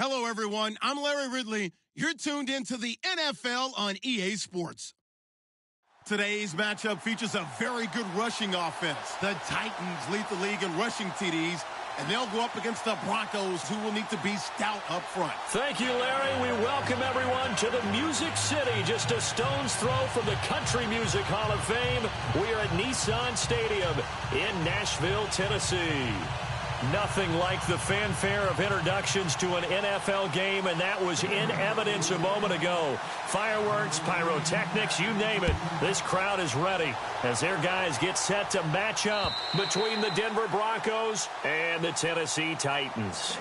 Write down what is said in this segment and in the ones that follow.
Hello, everyone. I'm Larry Ridley. You're tuned into the NFL on EA Sports. Today's matchup features a very good rushing offense. The Titans lead the league in rushing TDs, and they'll go up against the Broncos, who will need to be stout up front. Thank you, Larry. We welcome everyone to the Music City, just a stone's throw from the Country Music Hall of Fame. We are at Nissan Stadium in Nashville, Tennessee. Nothing like the fanfare of introductions to an NFL game, and that was in evidence a moment ago. Fireworks, pyrotechnics, you name it. This crowd is ready as their guys get set to match up between the Denver Broncos and the Tennessee Titans.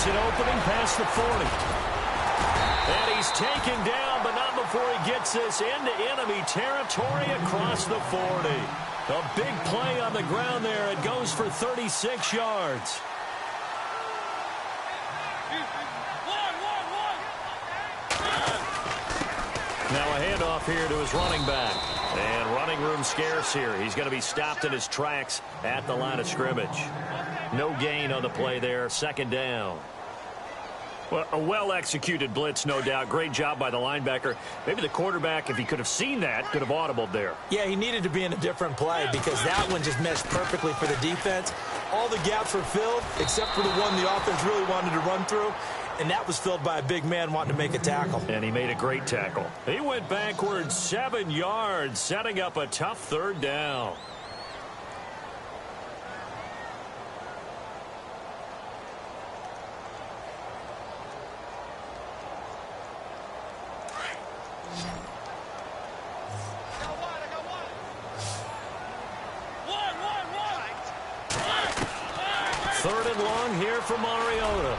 An opening past the 40. And he's taken down, but not before he gets this into enemy territory across the 40. A big play on the ground there. It goes for 36 yards. Now a handoff here to his running back. And running room scarce here. He's going to be stopped in his tracks at the line of scrimmage. No gain on the play there. Second down. Well, a well-executed blitz, no doubt. Great job by the linebacker. Maybe the quarterback, if he could have seen that, could have audibled there. Yeah, he needed to be in a different play because that one just meshed perfectly for the defense. All the gaps were filled except for the one the offense really wanted to run through, and that was filled by a big man wanting to make a tackle. And he made a great tackle. He went backwards 7 yards, setting up a tough third down. Third and long here for Mariota.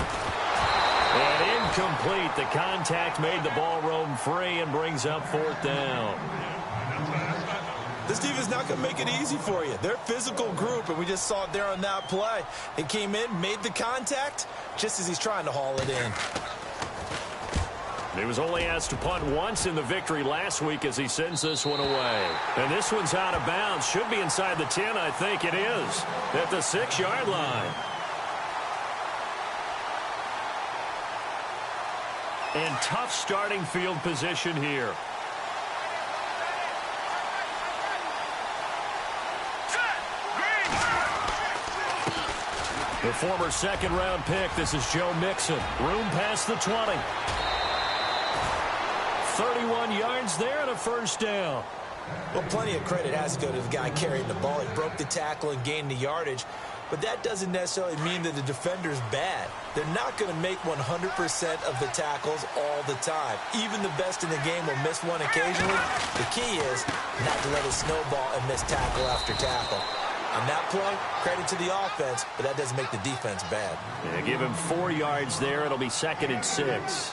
And incomplete. The contact made the ball roam free and brings up fourth down. This defense is not going to make it easy for you. They're a physical group, and we just saw it there on that play. They came in, made the contact, just as he's trying to haul it in. He was only asked to punt once in the victory last week as he sends this one away. And this one's out of bounds. Should be inside the 10, I think it is. At the 6-yard line. And tough starting field position here. The former second-round pick, this is Joe Mixon. Room past the 20. 31 yards there and a first down. Well, plenty of credit has to go to the guy carrying the ball. He broke the tackle and gained the yardage. But that doesn't necessarily mean that the defender's bad. They're not going to make 100% of the tackles all the time. Even the best in the game will miss one occasionally. The key is not to let it snowball and miss tackle after tackle. On that play, credit to the offense, but that doesn't make the defense bad. Yeah, give him 4 yards there. It'll be 2nd and 6.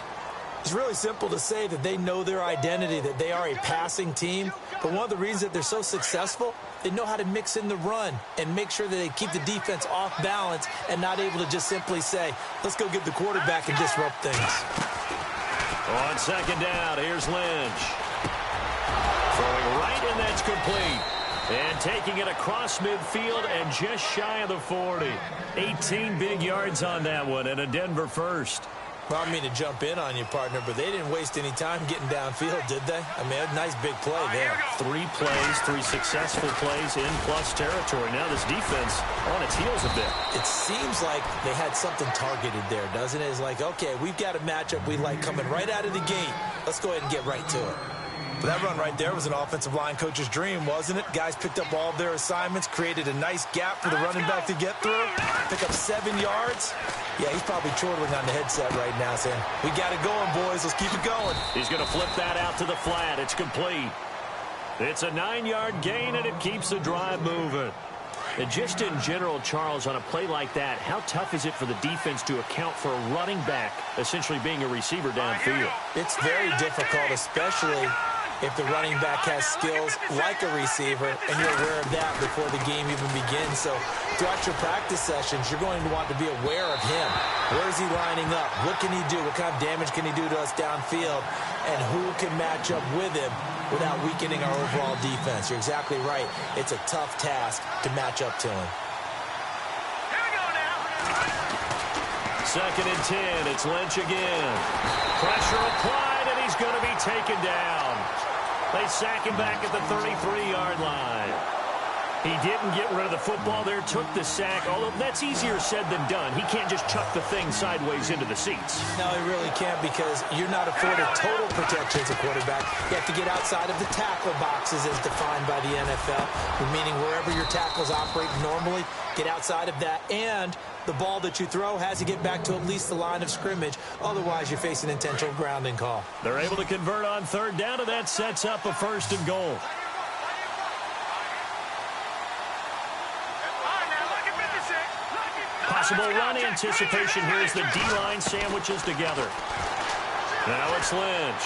It's really simple to say that they know their identity, that they are a passing team. But one of the reasons that they're so successful, they know how to mix in the run and make sure that they keep the defense off balance and not able to just simply say, let's go get the quarterback and disrupt things. On second down, here's Lynch. Throwing right, and that's complete. And taking it across midfield and just shy of the 40. 18 big yards on that one and a Denver first. Well, I mean to jump in on you, partner, but they didn't waste any time getting downfield, did they? I mean, a nice big play there. 3 plays, 3 successful plays in plus territory. Now this defense on its heels a bit. It seems like they had something targeted there, doesn't it? It's like, okay, we've got a matchup we like coming right out of the gate. Let's go ahead and get right to it. But that run right there was an offensive line coach's dream, wasn't it? Guys picked up all of their assignments, created a nice gap for the running back to get through, pick up 7 yards. Yeah, he's probably chortling on the headset right now saying, we got it going, boys. Let's keep it going. He's going to flip that out to the flat. It's complete. It's a 9-yard gain, and it keeps the drive moving. And just in general, Charles, on a play like that, how tough is it for the defense to account for a running back essentially being a receiver downfield? It's very difficult, especially if the running back has skills like a receiver, and you're aware of that before the game even begins. So throughout your practice sessions, you're going to want to be aware of him. Where is he lining up? What can he do? What kind of damage can he do to us downfield? And who can match up with him without weakening our overall defense? You're exactly right. It's a tough task to match up to him. Second and 10. It's Lynch again. Pressure applied, and he's going to be taken down. They sack him back at the 33-yard line. He didn't get rid of the football there, took the sack, although that's easier said than done. He can't just chuck the thing sideways into the seats. No, he really can't, because you're not afforded total protection as a quarterback. You have to get outside of the tackle boxes as defined by the NFL, meaning wherever your tackles operate normally, get outside of that, and the ball that you throw has to get back to at least the line of scrimmage. Otherwise, you're facing an intentional grounding call. They're able to convert on third down, and that sets up a first and goal. Possible run anticipation here as the D-line sandwiches together. Now it's Lynch.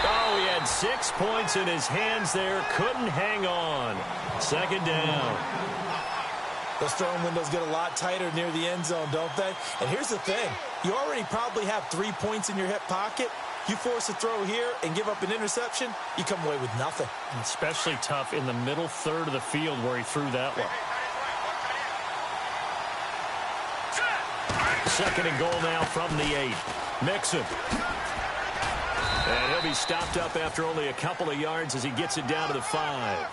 Oh, he had 6 points in his hands there. Couldn't hang on. Second down. Those throwing windows get a lot tighter near the end zone, don't they? And here's the thing. You already probably have 3 points in your hip pocket. You force a throw here and give up an interception, you come away with nothing. Especially tough in the middle third of the field where he threw that one. Second and goal now from the 8. Mixon. And he'll be stopped up after only a couple of yards as he gets it down to the 5.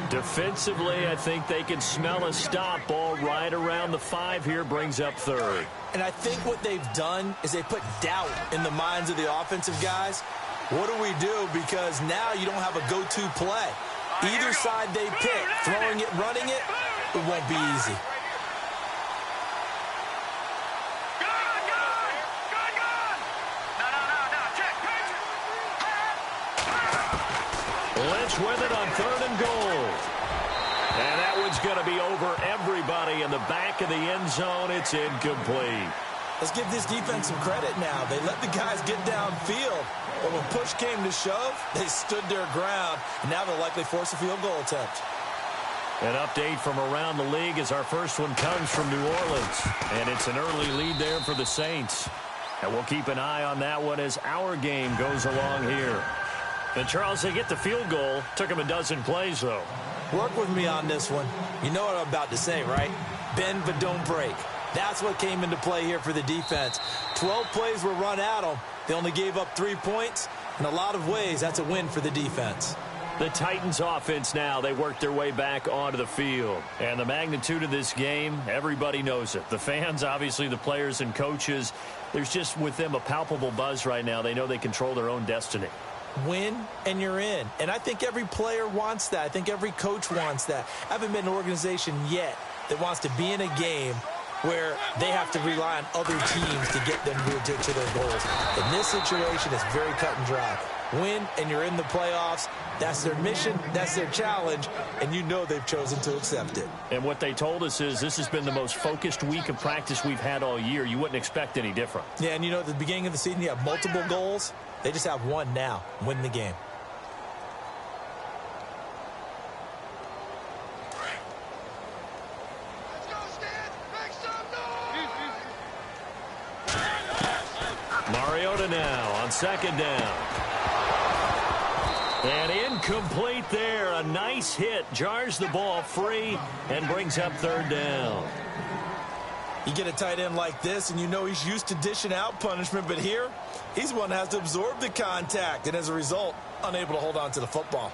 Defensively, I think they can smell a stop. Ball right around the 5 here, brings up third. And I think what they've done is they put doubt in the minds of the offensive guys. What do we do? Because now you don't have a go-to play. Either side they pick, throwing it, running it, it won't be easy. Lynch with it on third and goal. And that one's going to be over everybody in the back of the end zone. It's incomplete. Let's give this defense some credit now. They let the guys get downfield. But when push came to shove, they stood their ground. And now they'll likely force a field goal attempt. An update from around the league as our first one comes from New Orleans. And it's an early lead there for the Saints. And we'll keep an eye on that one as our game goes along here. And, Charles, they get the field goal. Took them a dozen plays, though. Work with me on this one. You know what I'm about to say, right? Bend but don't break. That's what came into play here for the defense. 12 plays were run at them. They only gave up 3 points. In a lot of ways, that's a win for the defense. The Titans offense now, they work their way back onto the field. And the magnitude of this game, everybody knows it. The fans, obviously the players and coaches, there's just with them a palpable buzz right now. They know they control their own destiny. Win and you're in. And I think every player wants that. I think every coach wants that. I haven't been an organization yet that wants to be in a game where they have to rely on other teams to get them to their goals. In this situation, it's very cut and dry. Win and you're in the playoffs. That's their mission. That's their challenge. And you know they've chosen to accept it. And what they told us is this has been the most focused week of practice we've had all year. You wouldn't expect any different. Yeah, and you know at the beginning of the season you have multiple goals. They just have one now. Win the game. Mariota now on second down. And incomplete there. A nice hit. Jars the ball free and brings up third down. You get a tight end like this, and you know he's used to dishing out punishment, but here, he's one that has to absorb the contact, and as a result, unable to hold on to the football.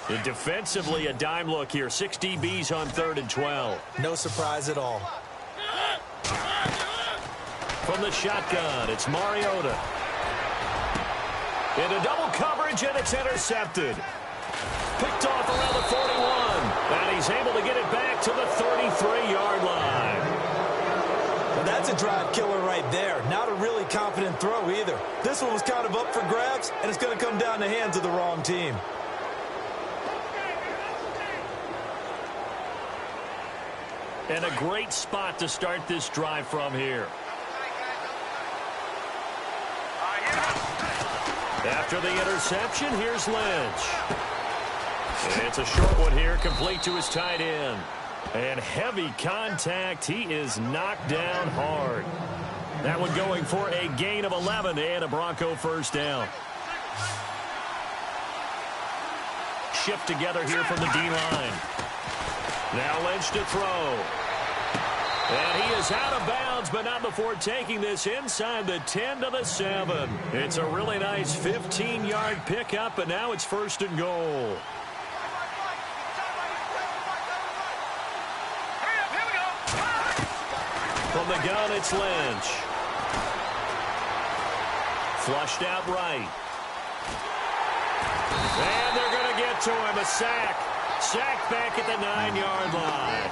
And defensively, a dime look here. 6 DBs on third and 12. No surprise at all. From the shotgun, it's Mariota. Into double coverage, and it's intercepted. Picked off around the 41, and he's able to get it back to the 33-yard line. Well, that's a drive killer right there. Not a really confident throw either. This one was kind of up for grabs, and it's going to come down the hands of the wrong team. And a great spot to start this drive from here. After the interception, here's Lynch. And it's a short one here, complete to his tight end. And heavy contact. He is knocked down hard. That one going for a gain of 11 and a Bronco first down. Shift together here from the D-line. Now Lynch to throw. And he is out of bounds, but not before taking this inside the 10 to the 7. It's a really nice 15-yard pickup, and now it's 1st and goal. From the gun, it's Lynch. Flushed out right. And they're going to get to him. A sack. Sack back at the 9-yard line.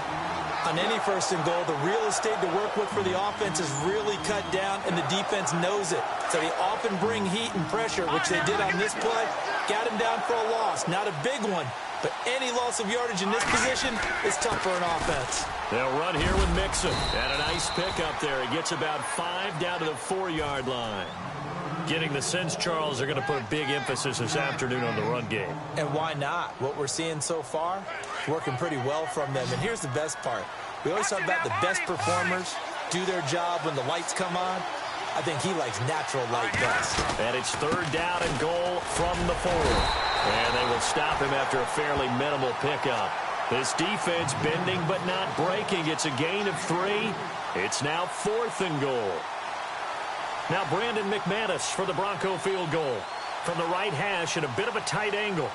On any 1st and goal, the real estate to work with for the offense is really cut down, and the defense knows it. So they often bring heat and pressure, which they did on this play. Got him down for a loss. Not a big one, but any loss of yardage in this position is tough for an offense. They'll run here with Mixon. And a nice pickup there. He gets about 5 down to the 4-yard line. Getting the sense, Charles, they're going to put a big emphasis this afternoon on the run game. And why not? What we're seeing so far, working pretty well from them. And here's the best part. We always talk about the best performers do their job when the lights come on. I think he likes natural light best. And it's 3rd down and goal from the 4. And they will stop him after a fairly minimal pickup. This defense bending but not breaking. It's a gain of 3. It's now 4th and goal. Now Brandon McManus for the Bronco field goal. From the right hash at a bit of a tight angle.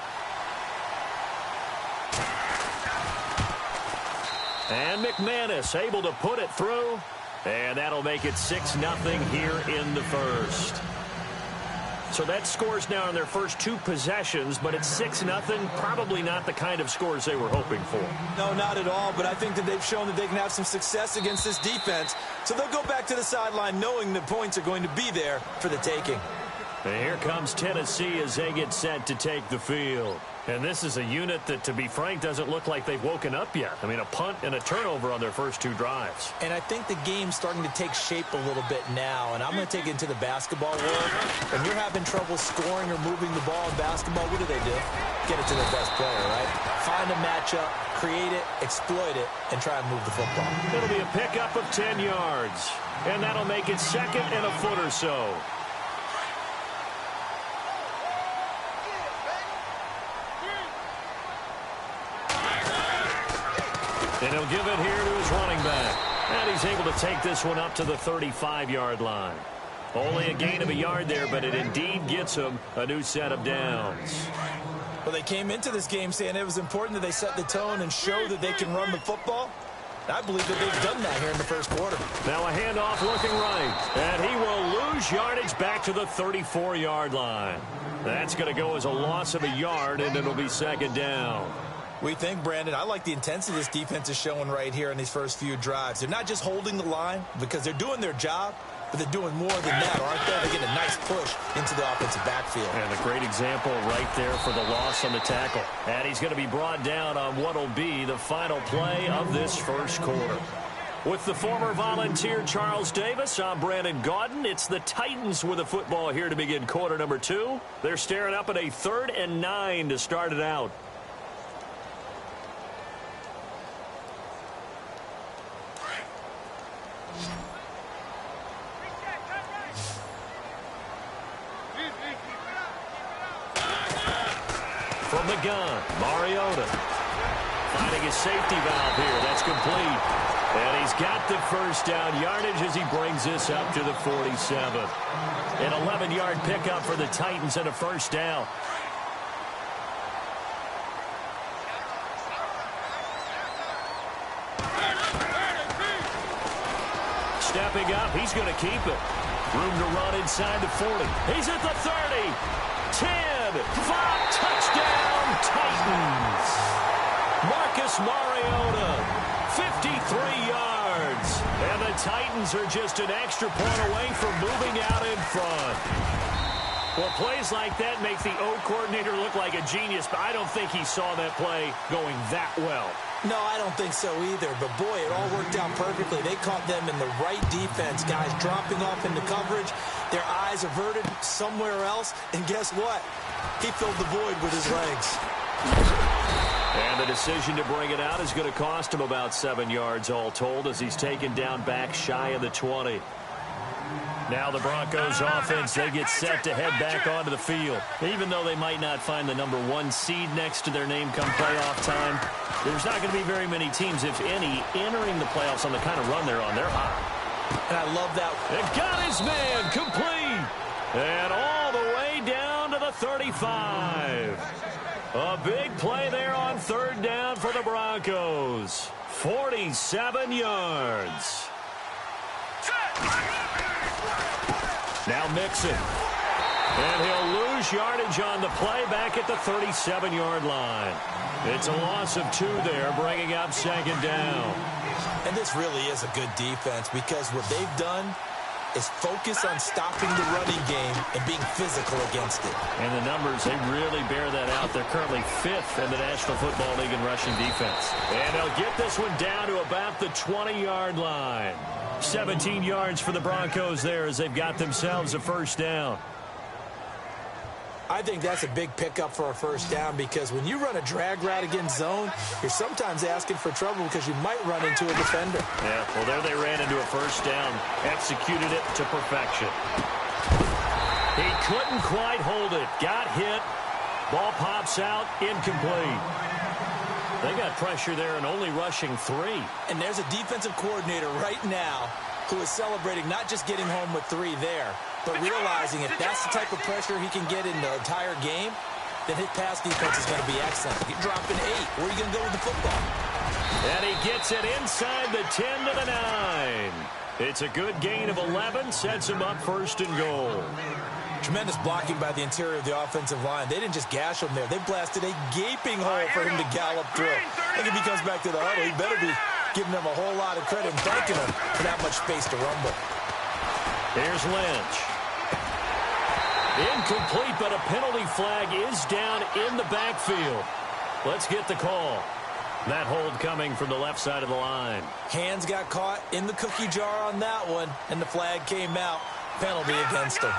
And McManus able to put it through. And that'll make it 6-0 here in the 1st. So that scores now in their first 2 possessions, but it's 6-0. Probably not the kind of scores they were hoping for. No, not at all, but I think that they've shown that they can have some success against this defense. So they'll go back to the sideline knowing the points are going to be there for the taking. And here comes Tennessee as they get set to take the field. And this is a unit that, to be frank, doesn't look like they've woken up yet. I mean, a punt and a turnover on their first 2 drives. And I think the game's starting to take shape a little bit now. And I'm going to take it into the basketball world. When you're having trouble scoring or moving the ball in basketball, what do? Get it to their best player, right? Find a matchup, create it, exploit it, and try and move the football. It'll be a pickup of 10 yards. And that'll make it 2nd and a foot or so. And he'll give it here to his running back. And he's able to take this one up to the 35-yard line. Only a gain of a yard there, but it indeed gets him a new set of downs. Well, they came into this game saying it was important that they set the tone and show that they can run the football. I believe that they've done that here in the 1st quarter. Now a handoff looking right. And he will lose yardage back to the 34-yard line. That's going to go as a loss of a yard, and it'll be 2nd down. We think, Brandon, I like the intensity this defense is showing right here in these first few drives. They're not just holding the line because they're doing their job, but they're doing more than that, aren't they? They're getting a nice push into the offensive backfield. And a great example right there for the loss on the tackle. And he's going to be brought down on what will be the final play of this 1st quarter. With the former Volunteer Charles Davis, I'm Brandon Gaudin. It's the Titans with the football here to begin quarter number 2. They're staring up at a 3rd and 9 to start it out. From the gun, Mariota finding his safety valve here. That's complete. And he's got the 1st down yardage as he brings this up to the 47. An 11-yard pickup for the Titans and a 1st down. Stepping up, he's going to keep it. Room to run inside the 40. He's at the 30. 10, 5, touchdown, Titans. Marcus Mariota, 53 yards. And the Titans are just an extra point away from moving out in front. Well, plays like that make the O coordinator look like a genius, but I don't think he saw that play going that well. No, I don't think so either. But, boy, it all worked out perfectly. They caught them in the right defense. Guys dropping off into coverage, their eyes averted somewhere else. And guess what? He filled the void with his legs. And the decision to bring it out is going to cost him about 7 yards all told as he's taken down back shy of the 20. Now the Broncos offense, they get set to head back onto the field. Even though they might not find the number 1 seed next to their name come playoff time, there's not going to be very many teams, if any, entering the playoffs on the kind of run they're on. They're hot. And I love that. It got his man complete. And all the way down to the 35. A big play there on 3rd down for the Broncos. 47 yards. Now Mixon. And he'll lose yardage on the play back at the 37-yard line. It's a loss of 2 there, bringing up 2nd down. And this really is a good defense because what they've done is focus on stopping the running game and being physical against it. And the numbers, they really bear that out. They're currently 5th in the National Football League in rushing defense. And they'll get this one down to about the 20-yard line. 17 yards for the Broncos there as they've got themselves a 1st down. I think that's a big pickup for a 1st down because when you run a drag route against zone, you're sometimes asking for trouble because you might run into a defender. Yeah, well, there they ran into a 1st down, executed it to perfection. He couldn't quite hold it, got hit, ball pops out, incomplete. They got pressure there and only rushing 3. And there's a defensive coordinator right now who is celebrating not just getting home with 3 there, but realizing if that's the type of pressure he can get in the entire game, then his pass defense is going to be excellent. You're dropping 8. Where are you going to go with the football? And he gets it inside the 10 to the 9. It's a good gain of 11, sets him up 1st and goal. Tremendous blocking by the interior of the offensive line. They didn't just gash him there. They blasted a gaping hole for him to gallop through. I think if he comes back to the huddle, he better be giving them a whole lot of credit and thanking them for that much space to rumble. Here's Lynch. Incomplete, but a penalty flag is down in the backfield. Let's get the call. That hold coming from the left side of the line. Hands got caught in the cookie jar on that one, and the flag came out. Penalty against him.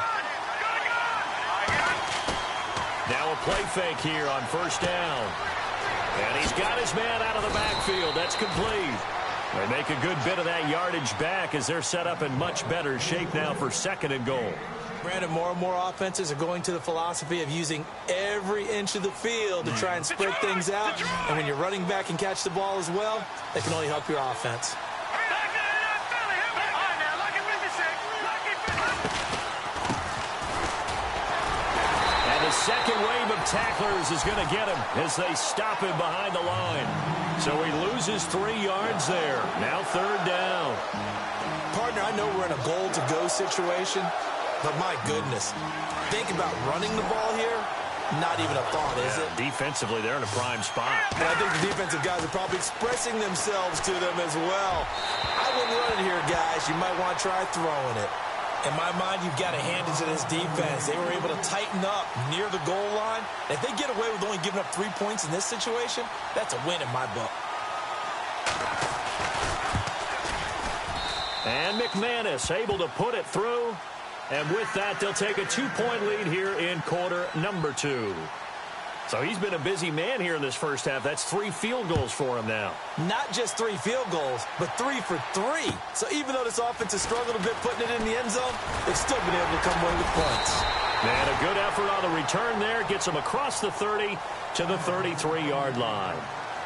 Now a play fake here on 1st down. And he's got his man out of the backfield. That's complete. They make a good bit of that yardage back as they're set up in much better shape now for 2nd and goal. Brandon, more and more offenses are going to the philosophy of using every inch of the field to try and spread things out. And when you're running back and catch the ball as well, that can only help your offense. Second wave of tacklers is going to get him as they stop him behind the line. So he loses 3 yards there. Now 3rd down. Partner, I know we're in a goal-to-go situation, but my goodness, think about running the ball here. Not even a thought, is it? Defensively, they're in a prime spot. And I think the defensive guys are probably expressing themselves to them as well. I wouldn't run it here, guys. You might want to try throwing it. In my mind, you've got to hand it to this defense. They were able to tighten up near the goal line. If they get away with only giving up 3 points in this situation, that's a win in my book. And McManus able to put it through. And with that, they'll take a 2-point lead here in quarter number 2. So he's been a busy man here in this first half. That's 3 field goals for him now. Not just 3 field goals, but 3 for 3. So even though this offense has struggled a bit putting it in the end zone, they've still been able to come away with points. And a good effort on the return there. Gets them across the 30 to the 33-yard line.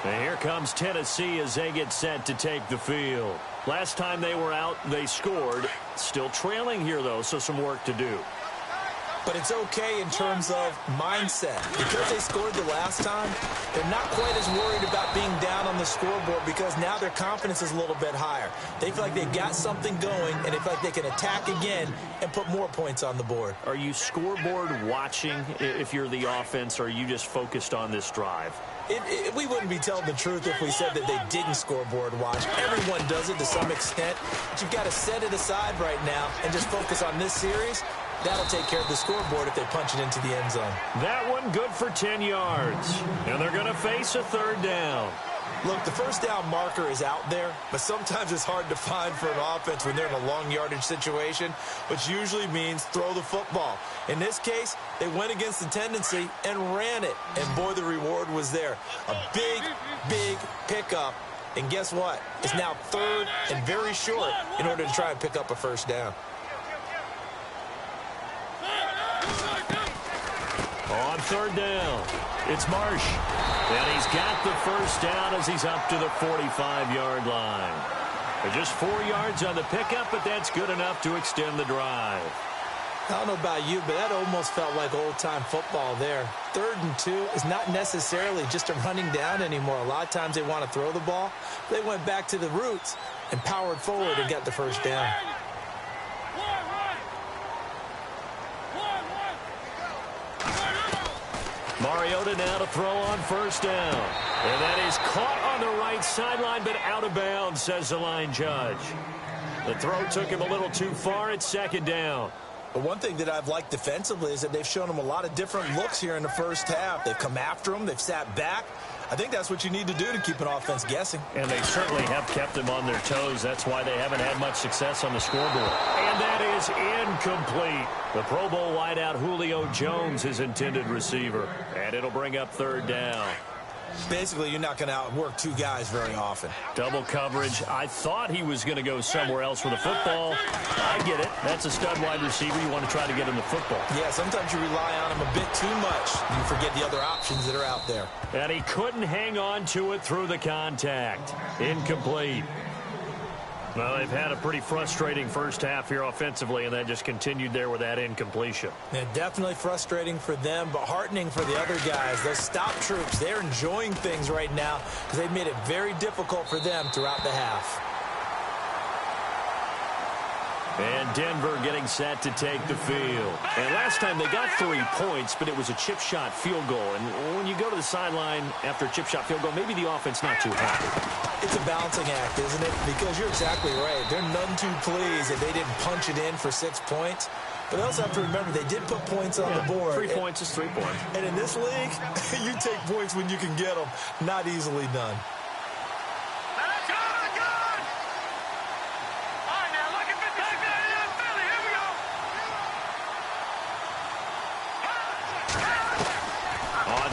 And here comes Tennessee as they get set to take the field. Last time they were out, they scored. Still trailing here, though, so some work to do. But it's okay in terms of mindset. Because they scored the last time, they're not quite as worried about being down on the scoreboard because now their confidence is a little bit higher. They feel like they've got something going, and they feel like they can attack again and put more points on the board. Are you scoreboard watching if you're the offense, or are you just focused on this drive? We wouldn't be telling the truth if we said that they didn't scoreboard watch. Everyone does it to some extent, but you've got to set it aside right now and just focus on this series. That'll take care of the scoreboard if they punch it into the end zone. That one good for 10 yards. And they're going to face a third down. Look, the first down marker is out there, but sometimes it's hard to find for an offense when they're in a long yardage situation, which usually means throw the football. In this case, they went against the tendency and ran it, and boy, the reward was there. A big, big pickup, and guess what? It's now third and very short in order to try and pick up a first down. On third down, it's Marsh. And he's got the first down as he's up to the 45-yard line. They're just 4 yards on the pickup, but that's good enough to extend the drive. I don't know about you, but that almost felt like old-time football there. 3rd and 2 is not necessarily just a running down anymore. A lot of times they want to throw the ball. They went back to the roots and powered forward and got the first down. Mariota now to throw on first down. And that is caught on the right sideline, but out of bounds, says the line judge. The throw took him a little too far. It's second down. But one thing that I've liked defensively is that they've shown him a lot of different looks here in the first half. They've come after him. They've sat back. I think that's what you need to do to keep an offense guessing. And they certainly have kept them on their toes. That's why they haven't had much success on the scoreboard. And that is incomplete. The Pro Bowl wideout Julio Jones, his intended receiver. And it'll bring up third down. Basically, you're not going to outwork two guys very often. Double coverage. I thought he was going to go somewhere else with the football. I get it. That's a stud wide receiver. You want to try to get him the football. Yeah, sometimes you rely on him a bit too much. You forget the other options that are out there. And he couldn't hang on to it through the contact. Incomplete. Well, they've had a pretty frustrating first half here offensively, and that just continued there with that incompletion. Yeah, definitely frustrating for them, but heartening for the other guys. Those stop troops, they're enjoying things right now because they've made it very difficult for them throughout the half. And Denver getting set to take the field. And last time they got 3 points, but it was a chip shot field goal. And when you go to the sideline after a chip shot field goal, maybe the offense not too happy. It's a balancing act, isn't it? Because you're exactly right. They're none too pleased that they didn't punch it in for 6 points. But they also have to remember they did put points on the board. 3 points is 3 points. And in this league, you take points when you can get them. Not easily done.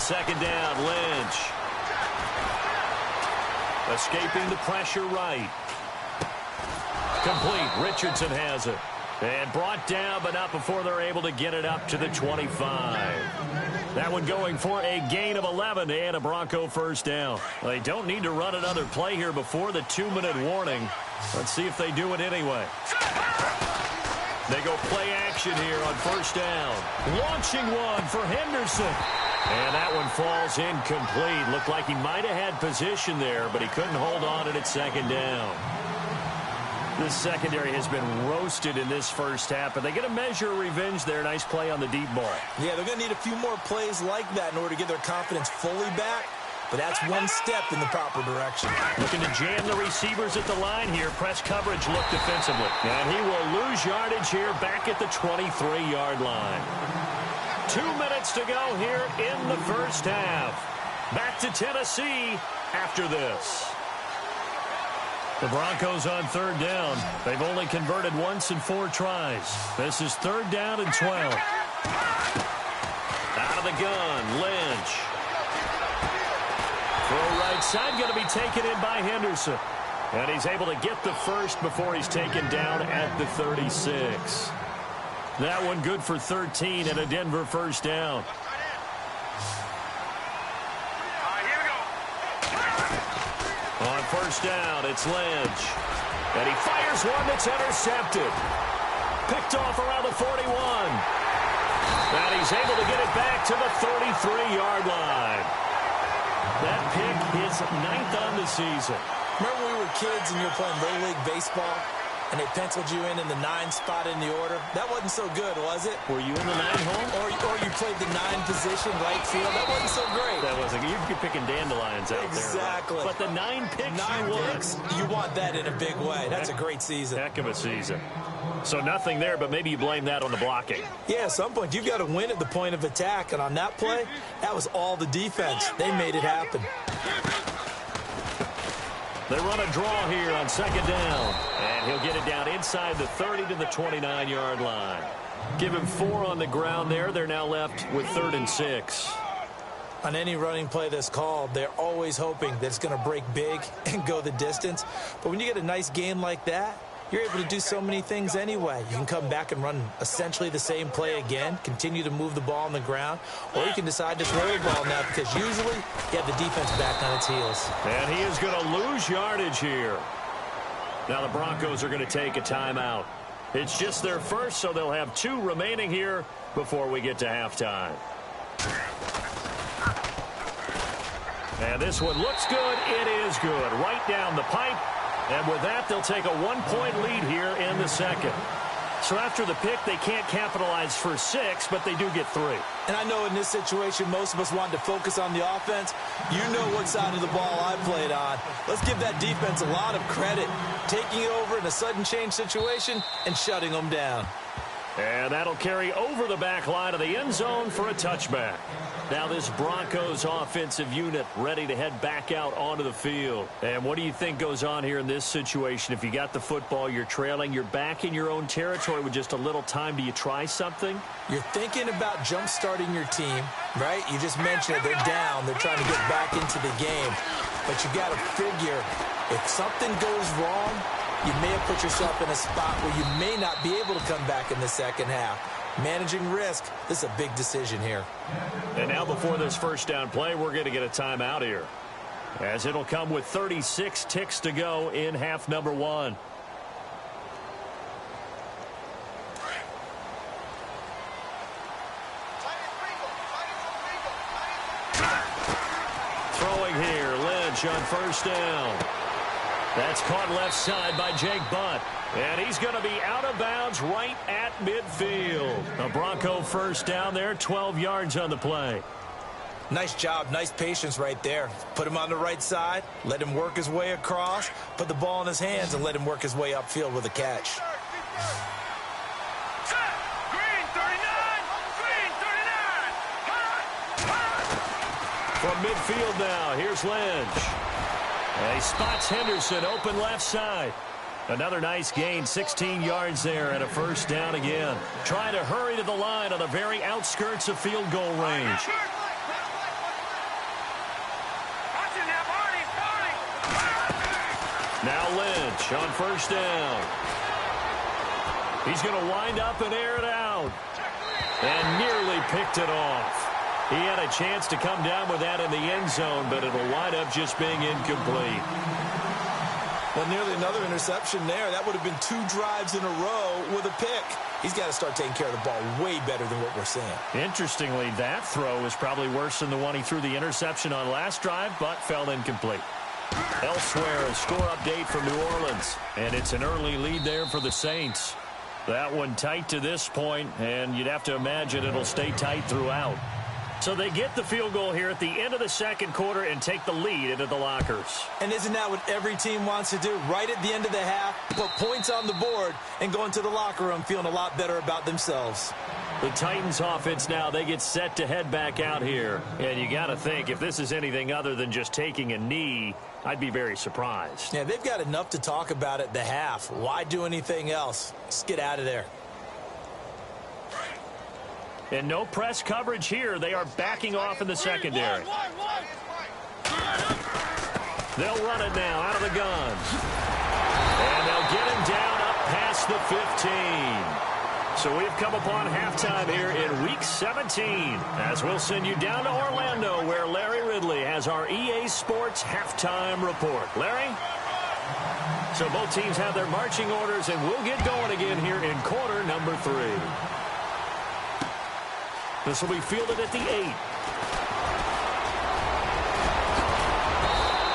Second down, Lynch. Escaping the pressure right. Complete. Richardson has it. And brought down, but not before they're able to get it up to the 25. That one going for a gain of 11 and a Bronco first down. They don't need to run another play here before the 2-minute warning. Let's see if they do it anyway. They go play action here on first down. Launching one for Henderson. And that one falls incomplete. Looked like he might have had position there, but he couldn't hold on to it at second down. This secondary has been roasted in this first half, but they get a measure of revenge there. Nice play on the deep ball. Yeah, they're going to need a few more plays like that in order to get their confidence fully back, but that's one step in the proper direction. Looking to jam the receivers at the line here. Press coverage look defensively. And he will lose yardage here back at the 23-yard line. 2 minutes to go here in the first half. Back to Tennessee after this. The Broncos on third down. They've only converted once in 4 tries. This is third down and 12. Out of the gun, Lynch. Throw right side, going to be taken in by Henderson. And he's able to get the first before he's taken down at the 36. That one good for 13 and a Denver first down. On first down, it's Lynch. And he fires one that's intercepted. Picked off around the 41. And he's able to get it back to the 33-yard line. That pick is 9th on the season. Remember when we were kids and you were playing Little League Baseball? and they penciled you in the 9 spot in the order. That wasn't so good, was it? Were you in the 9 hole? Or you played the 9 position, right field. That wasn't so great. That wasn't. You're picking dandelions out there. Exactly. Right? But the 9 picks you want that in a big way. That's a great season. Heck of a season. So nothing there, but maybe you blame that on the blocking. Yeah, at some point, you've got to win at the point of attack. And on that play, that was all the defense. They made it happen. They run a draw here on 2nd down. And he'll get it down inside the 30 to the 29-yard line. Give him 4 on the ground there. They're now left with 3rd and 6. On any running play that's called, they're always hoping that it's going to break big and go the distance. But when you get a nice game like that, you're able to do so many things anyway. You can come back and run essentially the same play again, continue to move the ball on the ground, or you can decide to throw the ball now because usually you have the defense back on its heels. And he is going to lose yardage here. Now the Broncos are going to take a timeout. It's just their first, so they'll have 2 remaining here before we get to halftime. And this one looks good. It is good. Right down the pipe. And with that, they'll take a 1-point lead here in the second. So after the pick, they can't capitalize for 6, but they do get 3. And I know in this situation, most of us wanted to focus on the offense. You know what side of the ball I played on. Let's give that defense a lot of credit, taking it over in a sudden change situation and shutting them down. And that'll carry over the back line of the end zone for a touchback. Now this Broncos offensive unit ready to head back out onto the field. And what do you think goes on here in this situation? If you got the football, you're trailing, you're back in your own territory with just a little time. Do you try something? You're thinking about jump-starting your team, right? You just mentioned it. They're down. They're trying to get back into the game. But you got to figure if something goes wrong, you may have put yourself in a spot where you may not be able to come back in the second half. Managing risk, this is a big decision here. And now before this first down play, we're going to get a timeout here, as it'll come with 36 ticks to go in half number 1. Throwing here, Lynch on first down. That's caught left side by Jake Butt. And he's going to be out of bounds right at midfield. A Bronco first down there, 12 yards on the play. Nice job, nice patience right there. Put him on the right side, let him work his way across, put the ball in his hands, and let him work his way upfield with a catch. From midfield now, here's Lynch. And he spots Henderson open left side. Another nice gain, 16 yards there and a first down again. Trying to hurry to the line on the very outskirts of field goal range. Now Lynch on first down. He's going to wind up and air it out. And nearly picked it off. He had a chance to come down with that in the end zone, but it'll wind up just being incomplete. Well, nearly another interception there. That would have been 2 drives in a row with a pick. He's got to start taking care of the ball way better than what we're seeing. Interestingly, that throw is probably worse than the one he threw the interception on last drive, but fell incomplete. Elsewhere, a score update from New Orleans, and it's an early lead there for the Saints. That one tight to this point, and you'd have to imagine it'll stay tight throughout. So they get the field goal here at the end of the second quarter and take the lead into the lockers. And isn't that what every team wants to do? Right at the end of the half, put points on the board and go into the locker room feeling a lot better about themselves. The Titans offense now, they get set to head back out here. And you got to think, if this is anything other than just taking a knee, I'd be very surprised. Yeah, they've got enough to talk about at the half. Why do anything else? Just get out of there. And no press coverage here. They are backing off in the secondary. They'll run it now out of the gun. And they'll get him down up past the 15. So we've come upon halftime here in Week 17, as we'll send you down to Orlando, where Larry Ridley has our EA Sports halftime report. Larry? So both teams have their marching orders, and we'll get going again here in quarter number 3. This will be fielded at the 8.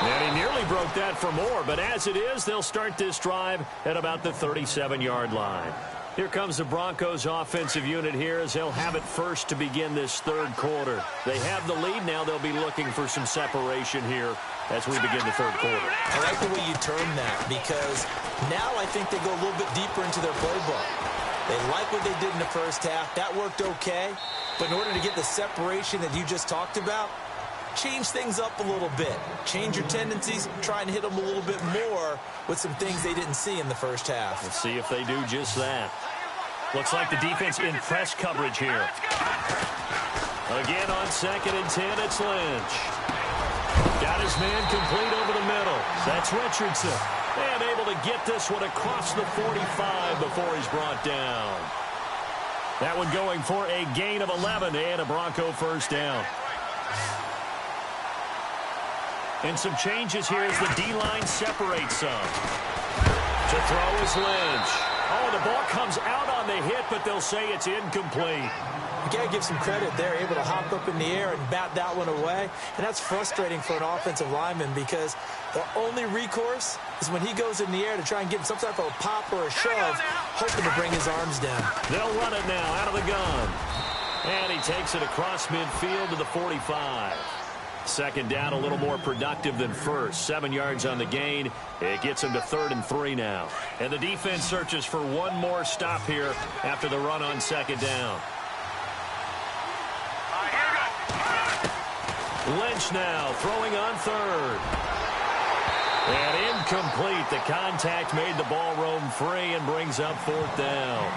And he nearly Nearly broke that for more, but as it is, they'll start this drive at about the 37-yard line. Here comes the Broncos offensive unit here as they'll have it first to begin this third quarter. They have the lead. Now they'll be looking for some separation here as we begin the third quarter. I like the way you term that because now I think they go a little bit deeper into their playbook. They like what they did in the first half. That worked okay. But in order to get the separation that you just talked about, change things up a little bit. Change your tendencies. Try and hit them a little bit more with some things they didn't see in the first half. Let's see if they do just that. Looks like the defense in press coverage here. Again on 2nd and 10, it's Lynch. Got his man complete over the middle. That's Richardson. And able to get this one across the 45 before he's brought down. That one going for a gain of 11 and a Bronco first down. And some changes here as the D-line separates some. To throw is Lynch. Oh, the ball comes out on the hit, but they'll say it's incomplete. You got to give some credit. They're able to hop up in the air and bat that one away. And that's frustrating for an offensive lineman because the only recourse is when he goes in the air to try and get some type of a pop or a shove, hoping to bring his arms down. They'll run it now out of the gun. And he takes it across midfield to the 45. Second down, a little more productive than first. 7 yards on the gain. It gets him to 3rd and 3 now. And the defense searches for one more stop here after the run on 2nd down. Lynch now throwing on 3rd. And incomplete. The contact made the ball roam free and brings up 4th down.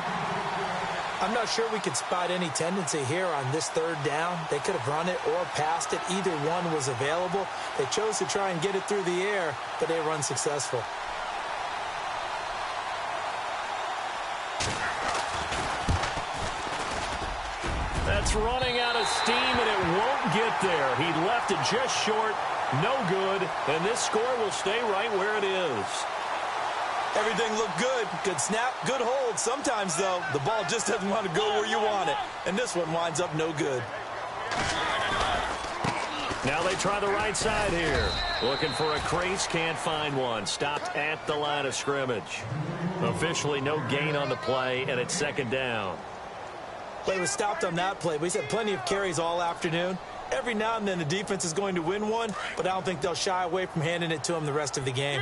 I'm not sure we could spot any tendency here on this 3rd down. They could have run it or passed it. Either one was available. They chose to try and get it through the air, but they run successful. That's running out of steam, and it won't get there. He left it just short. No good. And this score will stay right where it is. Everything looked good. Good snap, good hold. Sometimes, though, the ball just doesn't want to go where you want it. And this one winds up no good. Now they try the right side here. Looking for a crease, can't find one. Stopped at the line of scrimmage. Officially no gain on the play, and it's 2nd down. Play was stopped on that play. We've had plenty of carries all afternoon. Every now and then the defense is going to win one, but I don't think they'll shy away from handing it to them the rest of the game.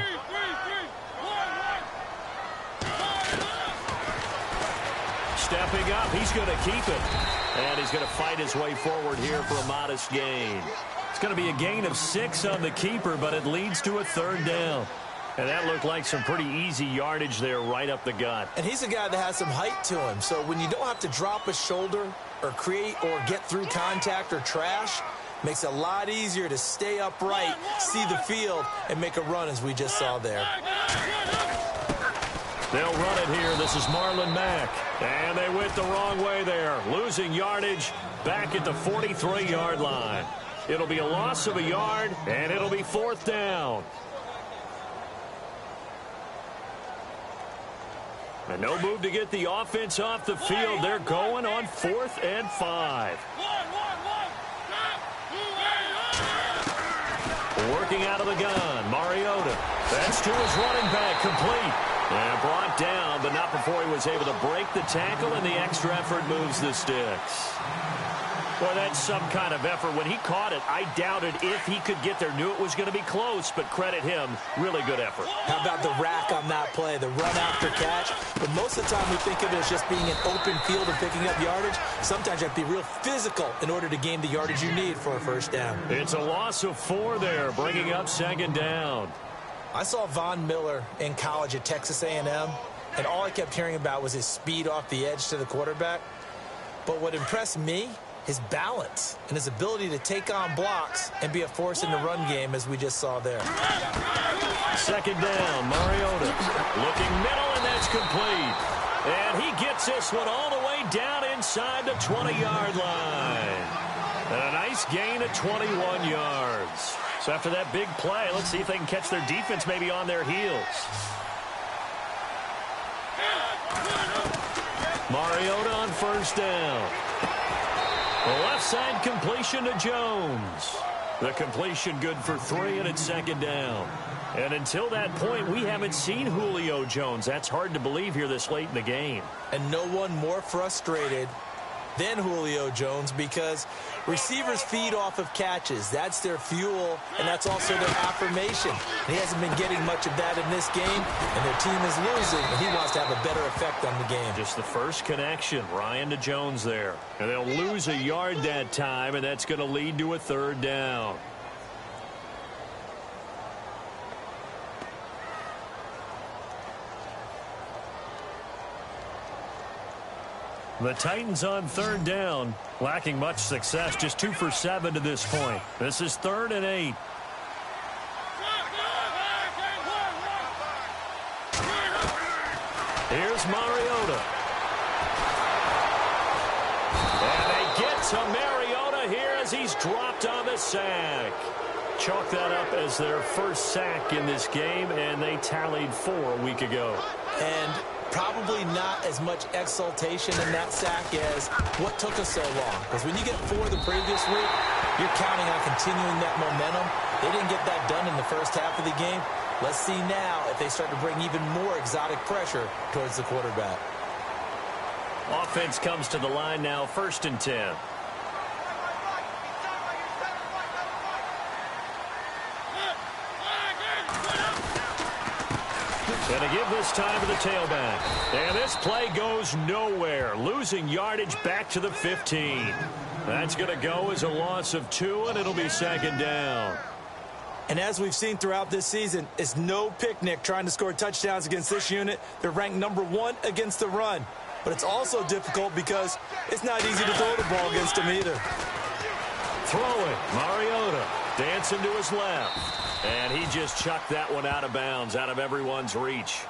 Stepping up, he's going to keep it. And he's going to fight his way forward here for a modest gain. It's going to be a gain of 6 on the keeper, but it leads to a 3rd down. And that looked like some pretty easy yardage there right up the gut. And he's a guy that has some height to him. So when you don't have to drop a shoulder or create or get through contact or trash, makes it a lot easier to stay upright, see the field, and make a run as we just saw there. They'll run it here. This is Marlon Mack. And they went the wrong way there. Losing yardage back at the 43-yard line. It'll be a loss of a yard, and it'll be 4th down. And no move to get the offense off the field. They're going on 4th and 5. Working out of the gun, Mariota. That's to his running back, complete. And brought down, but not before he was able to break the tackle, and the extra effort moves the sticks. Well, that's some kind of effort. When he caught it, I doubted if he could get there. Knew it was going to be close, but credit him. Really good effort. How about the rack on that play, the run after catch? But most of the time we think of it as just being an open field and picking up yardage. Sometimes you have to be real physical in order to gain the yardage you need for a first down. It's a loss of 4 there, bringing up 2nd down. I saw Von Miller in college at Texas A&M, and all I kept hearing about was his speed off the edge to the quarterback. But what impressed me, his balance and his ability to take on blocks and be a force in the run game, as we just saw there. 2nd down, Mariota. Looking middle, and that's complete. And he gets this one all the way down inside the 20-yard line. And a nice gain of 21 yards. So after that big play, let's see if they can catch their defense maybe on their heels. Mariota on 1st down. The left side completion to Jones. The completion good for 3, and it's second down. And until that point, we haven't seen Julio Jones. That's hard to believe here this late in the game. And no one more frustrated than Julio Jones because receivers feed off of catches. That's their fuel, and that's also their affirmation. He hasn't been getting much of that in this game, and their team is losing, and he wants to have a better effect on the game. Just the first connection, Ryan to Jones there. And they'll lose a yard that time, and that's going to lead to a third down. The Titans on third down, lacking much success, just 2 for 7 to this point. This is 3rd and 8. Here's Mariota. And they get to Mariota here as he's dropped on the sack. Chalk that up as their first sack in this game, and they tallied 4 a week ago. And probably not as much exultation in that sack as what took us so long. Because when you get 4 the previous week, you're counting on continuing that momentum. They didn't get that done in the first half of the game. Let's see now if they start to bring even more exotic pressure towards the quarterback. Offense comes to the line now, 1st and 10. And to give this time to the tailback. And this play goes nowhere. Losing yardage back to the 15. That's going to go as a loss of 2, and it'll be second down. And as we've seen throughout this season, it's no picnic trying to score touchdowns against this unit. They're ranked number 1 against the run. But it's also difficult because it's not easy to throw the ball against them either. Throwing, Mariota dancing to his left. And he just chucked that one out of bounds, out of everyone's reach.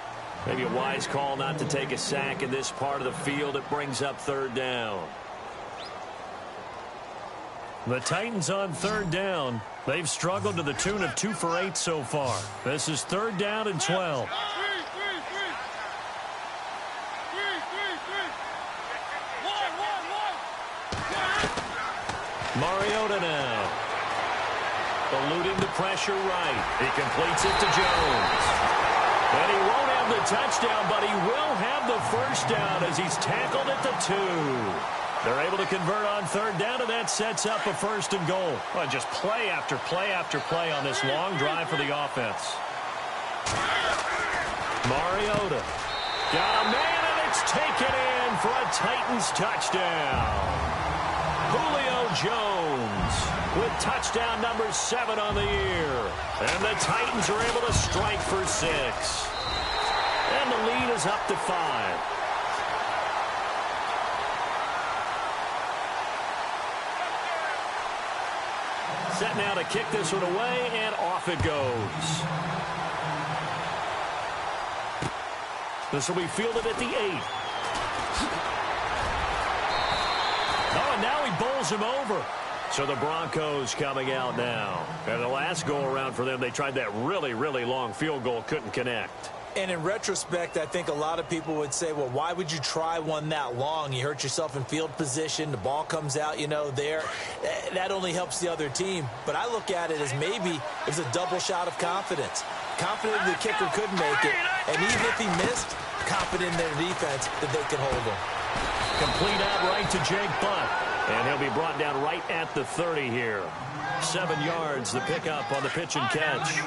Maybe a wise call not to take a sack in this part of the field. It brings up third down. The Titans on third down. They've struggled to the tune of 2 for 8 so far. This is 3rd down and 12. Mariota now. Eluding the pressure right. He completes it to Jones. And he won't have the touchdown, but he will have the first down as he's tackled at the 2. They're able to convert on third down, and that sets up a 1st and goal. Well, just play after play after play on this long drive for the offense. Mariota. Got a man, and it's taken in for a Titans touchdown. Julio Jones with touchdown number 7 on the year. And the Titans are able to strike for 6. And the lead is up to 5. Set now to kick this one away, and off it goes. This will be fielded at the 8. Oh, and now he bowls him over. So the Broncos coming out now. And the last go-around for them, they tried that really, really long field goal, couldn't connect. And in retrospect, I think a lot of people would say, well, why would you try one that long? You hurt yourself in field position. The ball comes out, there. That only helps the other team. But I look at it as maybe it was a double shot of confidence. Confident the kicker could make it. And even if he missed, confident in their defense that they could hold him. Complete out right to Jake Butt. And he'll be brought down right at the 30 here. 7 yards, the pickup on the pitch and catch.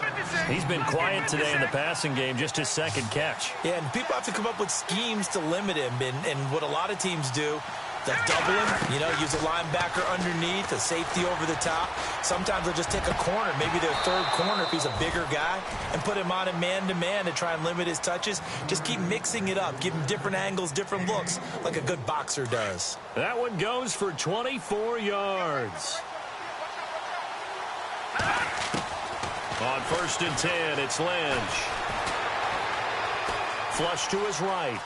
He's been quiet today in the passing game, just his 2nd catch. Yeah, and people have to come up with schemes to limit him. And what a lot of teams do, they'll double him, use a linebacker underneath, a safety over the top. Sometimes they'll just take a corner, maybe their 3rd corner if he's a bigger guy, and put him on a man-to-man to try and limit his touches. Just keep mixing it up, give him different angles, different looks, like a good boxer does. That one goes for 24 yards. On 1st and 10, it's Lynch. Flush to his right.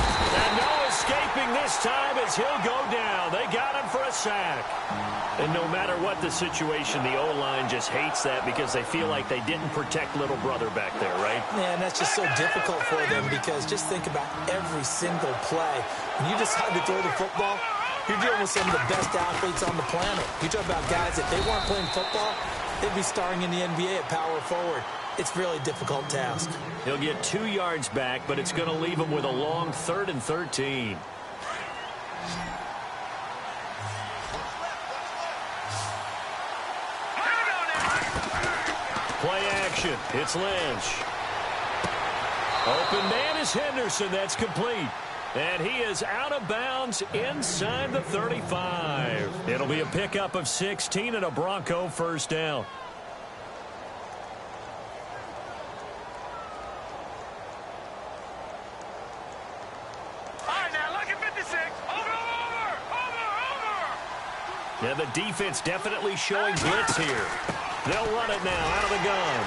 And no escaping this time as he'll go down. They got him for a sack. And no matter what the situation, the O-line just hates that because they feel like they didn't protect little brother back there, right? Yeah, and that's just so difficult for them because just think about every single play. When you decide to throw the football, You're dealing with some of the best athletes on the planet. You talk about guys, if they weren't playing football, they'd be starring in the NBA at power forward. It's really a difficult task. He'll get 2 yards back, but it's going to leave him with a long 3rd and 13. Play action. It's Lynch. Open man is Henderson. That's complete. And he is out of bounds inside the 35. It'll be a pickup of 16 and a Bronco first down. And the defense definitely showing blitz here. They'll run it now out of the gun.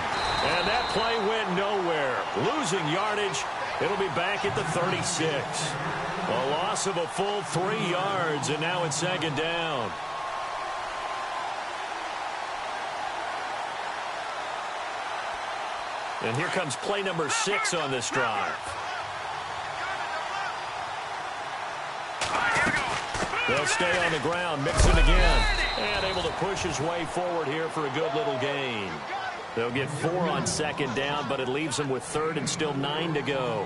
And that play went nowhere. Losing yardage. It'll be back at the 36. A loss of a full 3 yards, and now it's 2nd down. And here comes play number 6 on this drive. They'll stay on the ground, mix it again, and able to push his way forward here for a good little gain. They'll get 4 on 2nd down, but it leaves them with 3rd and still 9 to go.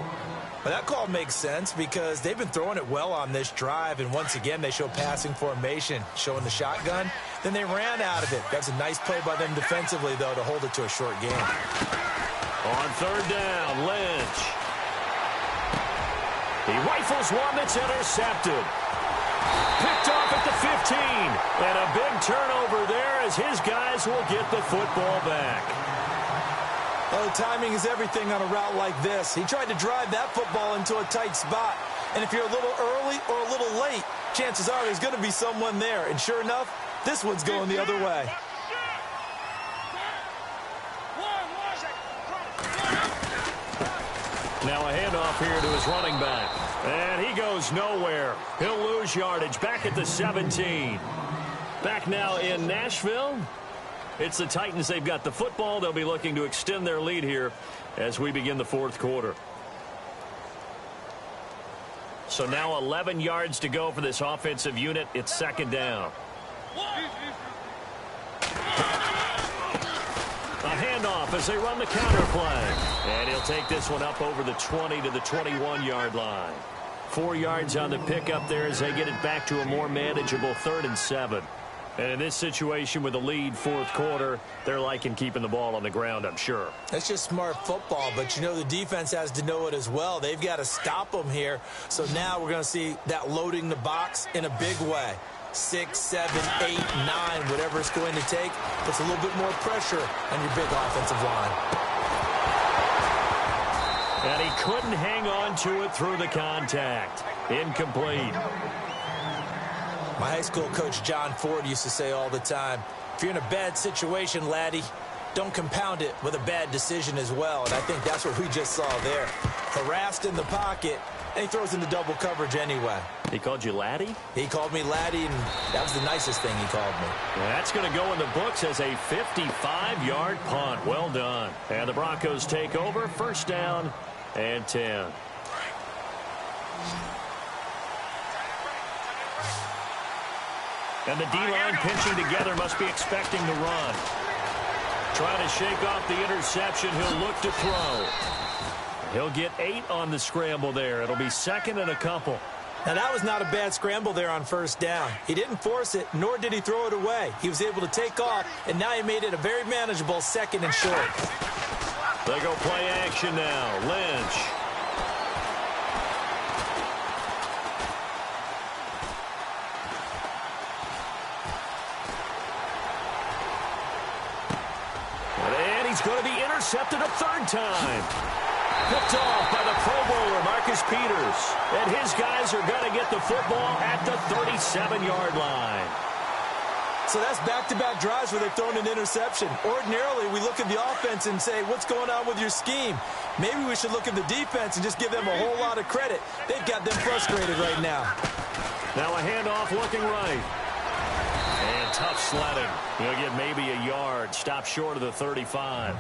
Well, that call makes sense because they've been throwing it well on this drive, and once again they show passing formation, showing the shotgun. Then they ran out of it. That's a nice play by them defensively, though, to hold it to a short game. On 3rd down, Lynch. He rifles one that's intercepted. Picked off at the 15. And a big turnover there as his guys will get the football back. Well, timing is everything on a route like this. He tried to drive that football into a tight spot. And if you're a little early or a little late, chances are there's going to be someone there. And sure enough, this one's going the other way. Now a handoff here to his running back. And he goes nowhere. He'll lose yardage back at the 17. Back now in Nashville. It's the Titans. They've got the football. They'll be looking to extend their lead here as we begin the 4th quarter. So now 11 yards to go for this offensive unit. It's 2nd down. A handoff as they run the counter play. And he'll take this one up over the 20 to the 21-yard line. 4 yards on the pickup there as they get it back to a more manageable 3rd and 7. And in this situation with the lead 4th quarter, they're liking keeping the ball on the ground, I'm sure. That's just smart football, but you know the defense has to know it as well. They've got to stop them here. So now we're going to see that loading the box in a big way. 6, 7, 8, 9, whatever it's going to take, puts a little bit more pressure on your big offensive line. And he couldn't hang on to it through the contact. Incomplete. My high school coach, John Ford, used to say all the time, if you're in a bad situation, laddie, don't compound it with a bad decision as well. And I think that's what we just saw there. Harassed in the pocket, and he throws into double coverage anyway. He called you laddie? He called me laddie, and that was the nicest thing he called me. That's going to go in the books as a 55-yard punt. Well done. And the Broncos take over. 1st down and 10. And the D-line pinching together must be expecting the run. Trying to shake off the interception. He'll look to throw. He'll get 8 on the scramble there. It'll be 2nd and a couple. Now, that was not a bad scramble there on 1st down. He didn't force it, nor did he throw it away. He was able to take off, and now he made it a very manageable 2nd and short. They go play action now. Lynch. And he's going to be intercepted a 3rd time. Picked off by the Pro Bowler, Marcus Peters. And his guys are going to get the football at the 37-yard line. So that's back-to-back drives where they've thrown an interception. Ordinarily, we look at the offense and say, what's going on with your scheme? Maybe we should look at the defense and just give them a whole lot of credit. They've got them frustrated right now. Now a handoff looking right. And tough sledding. He'll get maybe a yard. Stop short of the 35.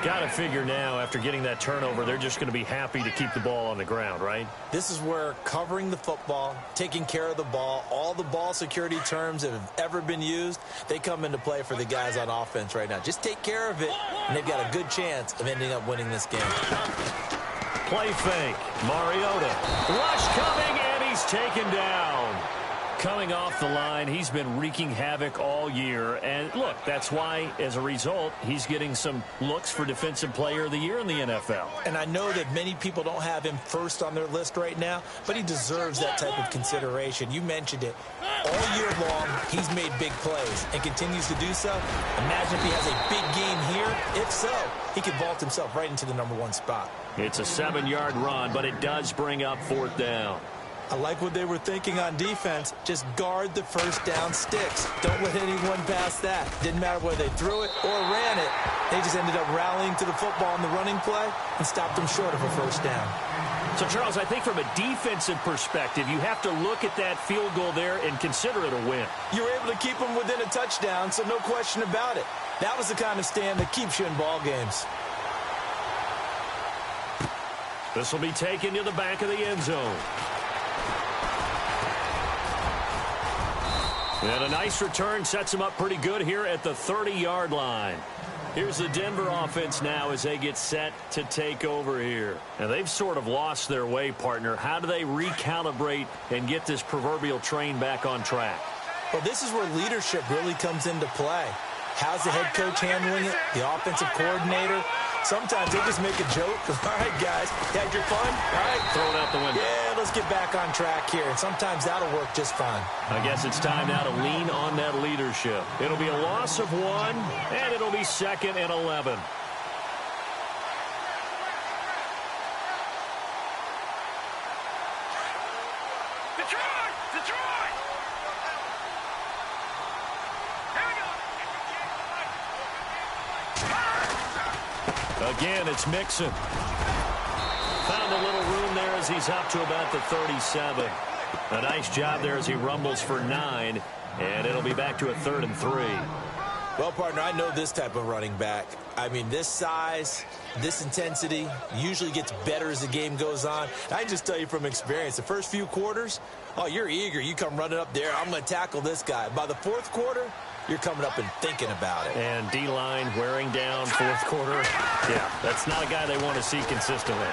Got to figure now, after getting that turnover, they're just going to be happy to keep the ball on the ground, right? This is where covering the football, taking care of the ball, all the ball security terms that have ever been used, they come into play for the guys on offense right now. Just take care of it, and they've got a good chance of ending up winning this game. Play fake. Mariota. Rush coming, and he's taken down. Coming off the line, he's been wreaking havoc all year. And, look, that's why, as a result, he's getting some looks for Defensive Player of the Year in the NFL. And I know that many people don't have him first on their list right now, but he deserves that type of consideration. You mentioned it. All year long, he's made big plays and continues to do so. Imagine if he has a big game here. If so, he could vault himself right into the #1 spot. It's a 7-yard run, but it does bring up 4th down. I like what they were thinking on defense. Just guard the first down sticks. Don't let anyone pass that. Didn't matter whether they threw it or ran it. They just ended up rallying to the football in the running play and stopped them short of a first down. So, Charles, I think from a defensive perspective, you have to look at that field goal there and consider it a win. You were able to keep them within a touchdown, so no question about it. That was the kind of stand that keeps you in ball games. This will be taken to the back of the end zone. And a nice return sets them up pretty good here at the 30-yard line. Here's the Denver offense now as they get set to take over here. And they've sort of lost their way, partner. How do they recalibrate and get this proverbial train back on track? Well, this is where leadership really comes into play. How's the head coach handling it? The offensive coordinator? Sometimes they just make a joke. All right, guys, had your fun? All right. Throw it out the window. Yeah, let's get back on track here. And sometimes that'll work just fine. I guess it's time now to lean on that leadership. It'll be a loss of 1, and it'll be 2nd and 11. Again, it's Mixon. Found a little room there as he's up to about the 37. A nice job there as he rumbles for 9, and it'll be back to a 3rd and 3. Well, partner, I know this type of running back. I mean, this size, this intensity usually gets better as the game goes on. I can just tell you from experience, the first few quarters, oh, you're eager. You come running up there. I'm going to tackle this guy. By the 4th quarter, you're coming up and thinking about it. And D-line wearing down 4th quarter. Yeah, that's not a guy they want to see consistently.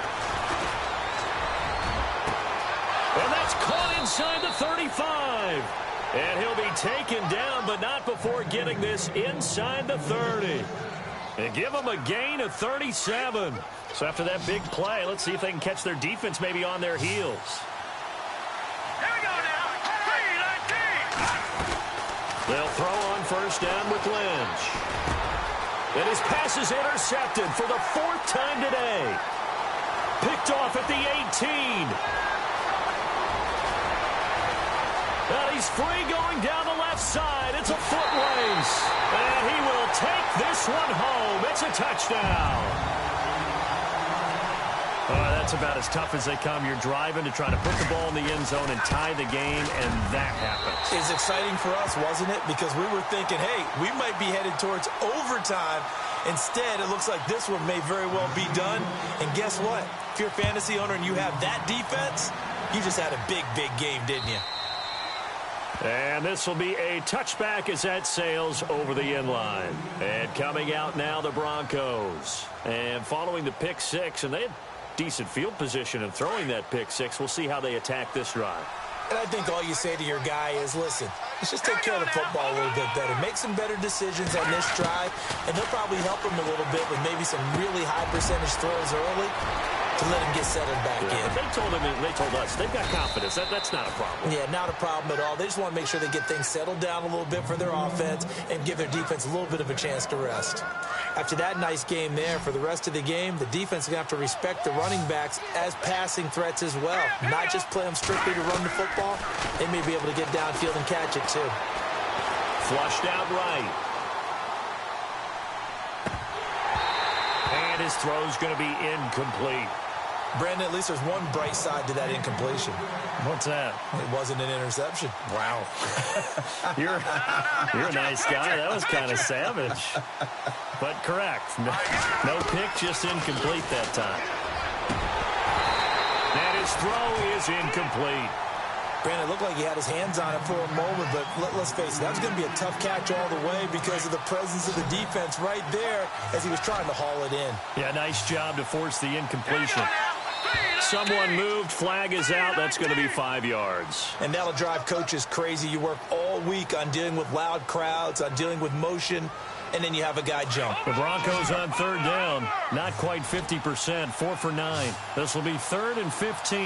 And that's caught inside the 35. And he'll be taken down, but not before getting this inside the 30. And give them a gain of 37. So after that big play, let's see if they can catch their defense maybe on their heels. Here we go now. 3-19. They'll throw on first down with Lynch. And his pass is intercepted for the 4th time today. Picked off at the 18. And he's free going down the left side. It's a foot race. And he will take this one home. It's a touchdown. That's about as tough as they come. You're driving to try to put the ball in the end zone and tie the game, and that happens. It's exciting for us, wasn't it? Because we were thinking, hey, we might be headed towards overtime. Instead, it looks like this one may very well be done. And guess what? If you're a fantasy owner and you have that defense, you just had a big, big game, didn't you? And this will be a touchback as that sails over the end line. And coming out now, the Broncos. And following the pick 6, and they had decent field position in throwing that pick 6. We'll see how they attack this drive. And I think all you say to your guy is, listen, let's just take care of the football a little bit better. Make some better decisions on this drive, and they'll probably help him a little bit with maybe some really high percentage throws early to let him get settled back in. But they told us they've got confidence. That's not a problem. Yeah, not a problem at all. They just want to make sure they get things settled down a little bit for their offense and give their defense a little bit of a chance to rest. After that nice game there, for the rest of the game, the defense is going to have to respect the running backs as passing threats as well. Not just play them strictly to run the football. They may be able to get downfield and catch it too. Flushed out right. And his throw's going to be incomplete. Brandon, at least there's one bright side to that incompletion. What's that? It wasn't an interception. Wow. You're a nice guy. That was kind of savage. But correct. No pick, just incomplete that time. And his throw is incomplete. Brandon, it looked like he had his hands on it for a moment, but let's face it, that was going to be a tough catch all the way because of the presence of the defense right there as he was trying to haul it in. Yeah, nice job to force the incompletion. Someone moved, flag is out, that's going to be 5 yards. And that'll drive coaches crazy. You work all week on dealing with loud crowds, on dealing with motion, and then you have a guy jump. The Broncos on third down, not quite 50%, 4 for 9. This will be 3rd and 15.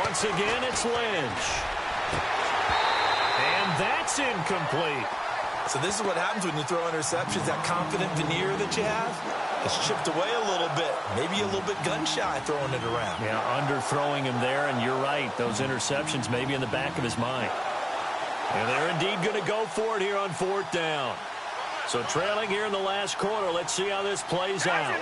Once again, it's Lynch. And that's incomplete. So this is what happens when you throw interceptions. That confident veneer that you have, it's chipped away a little bit. Maybe a little bit gun-shy throwing it around. Yeah, underthrowing him there, and you're right. Those interceptions may be in the back of his mind. And they're indeed going to go for it here on 4th down. So trailing here in the last quarter. Let's see how this plays out.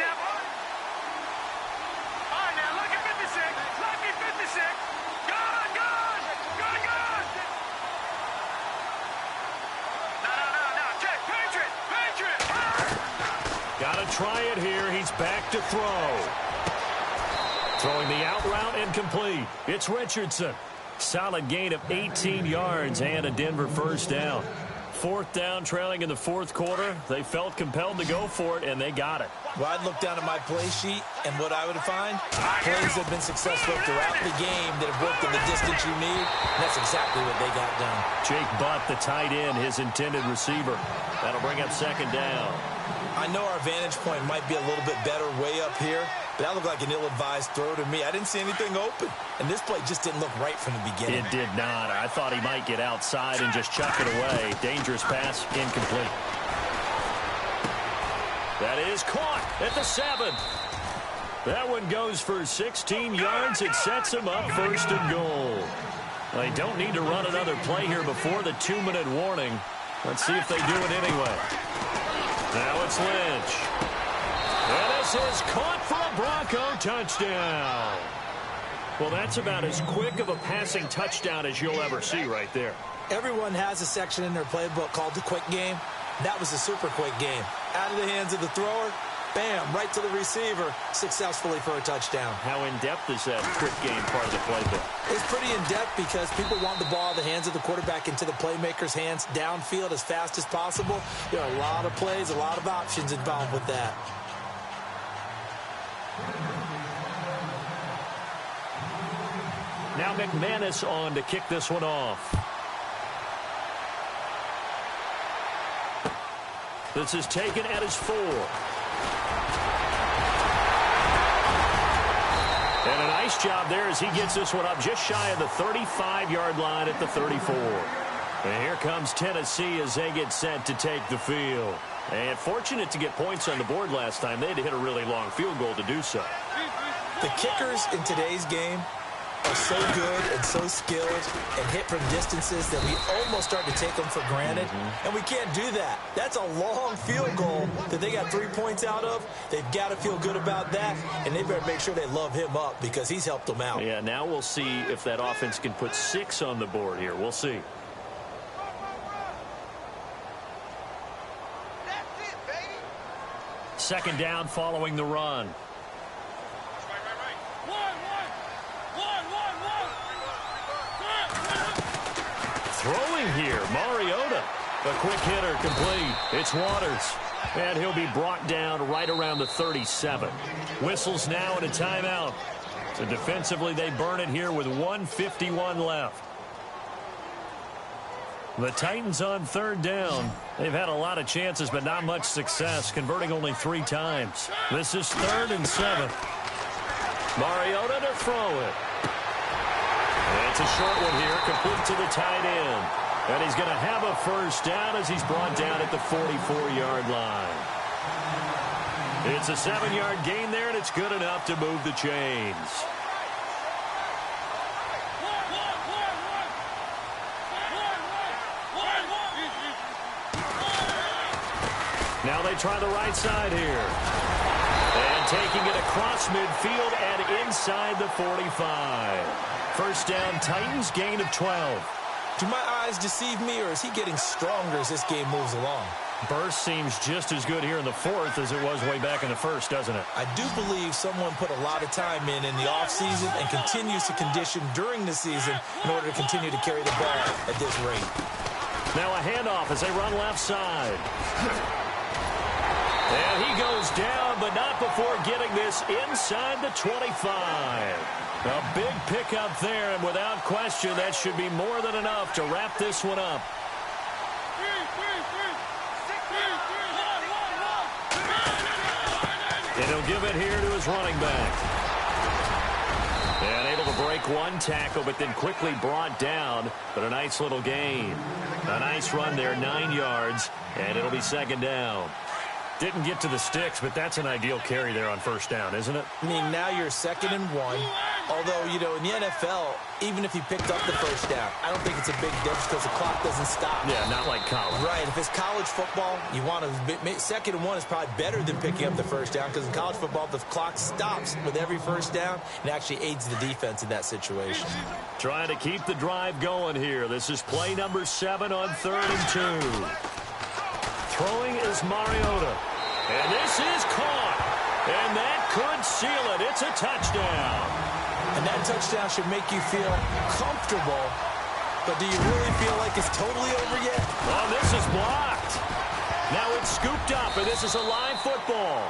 Got to try it here. He's back to throw. Throwing the out route incomplete. It's Richardson. Solid gain of 18 yards and a Denver first down. 4th down, trailing in the 4th quarter. They felt compelled to go for it, and they got it. Well, I'd look down at my play sheet, and what I would find, plays have been successful throughout the game that have worked in the distance you need, and that's exactly what they got done. Jake Butt, the tight end, his intended receiver. That'll bring up 2nd down. I know our vantage point might be a little bit better way up here, but that looked like an ill-advised throw to me. I didn't see anything open, and this play just didn't look right from the beginning. It did not. I thought he might get outside and just chuck it away. Dangerous pass, incomplete. That is caught at the 7th. That one goes for 16 yards. It sets him up 1st and goal. They don't need to run another play here before the 2-minute warning. Let's see if they do it anyway. Now it's Lynch. And this is caught for a Bronco touchdown. Well, that's about as quick of a passing touchdown as you'll ever see right there. Everyone has a section in their playbook called the quick game. That was a super quick game. Out of the hands of the thrower, bam, right to the receiver, successfully for a touchdown. How in-depth is that quick game part of the playbook? It's pretty in-depth because people want the ball out of the hands of the quarterback into the playmaker's hands downfield as fast as possible. There are a lot of plays, a lot of options involved with that. Now McManus on to kick this one off. This is taken at his 4. And a nice job there as he gets this one up just shy of the 35-yard line at the 34. And here comes Tennessee as they get set to take the field. And fortunate to get points on the board last time. They had to hit a really long field goal to do so. The kickers in today's game are so good and so skilled and hit from distances that we almost start to take them for granted. And we can't do that. That's a long field goal that they got 3 points out of. They've got to feel good about that, and they better make sure they love him up because he's helped them out. Yeah, now we'll see if that offense can put 6 on the board here. We'll see. That's it, baby. 2nd down following the run. Throwing here, Mariota. A quick hitter complete. It's Waters. And he'll be brought down right around the 37. Whistles now and a timeout. So defensively, they burn it here with 1:51 left. The Titans on 3rd down. They've had a lot of chances, but not much success, converting only 3 times. This is 3rd and 7. Mariota to throw it. It's a short one here, complete to the tight end. And he's going to have a first down as he's brought down at the 44-yard line. It's a 7-yard gain there, and it's good enough to move the chains. Now they try the right side here. And taking it across midfield and inside the 45. First down, Titans, gain of 12. Do my eyes deceive me, or is he getting stronger as this game moves along? Burst seems just as good here in the fourth as it was way back in the first, doesn't it? I do believe someone put a lot of time in the offseason and continues to condition during the season in order to continue to carry the ball at this rate. Now a handoff as they run left side. And he goes down, but not before getting this inside the 25. A big pickup there, and without question, that should be more than enough to wrap this one up. And he'll give it here to his running back. And able to break one tackle, but then quickly brought down. But a nice little gain. A nice run there, 9 yards, and it'll be second down. Didn't get to the sticks, but that's an ideal carry there on first down, isn't it? I mean, now you're 2nd and 1. Although, you know, in the NFL, even if he picked up the first down, I don't think it's a big difference because the clock doesn't stop. Yeah, not like college. Right. If it's college football, you want to 2nd and 1 is probably better than picking up the first down because in college football, the clock stops with every first down and actually aids the defense in that situation. Trying to keep the drive going here. This is play number 7 on 3rd and 2. Throwing is Mariota. And this is caught. And that could seal it. It's a touchdown. And that touchdown should make you feel comfortable. But do you really feel like it's totally over yet? Oh, this is blocked. Now it's scooped up, and this is a live football.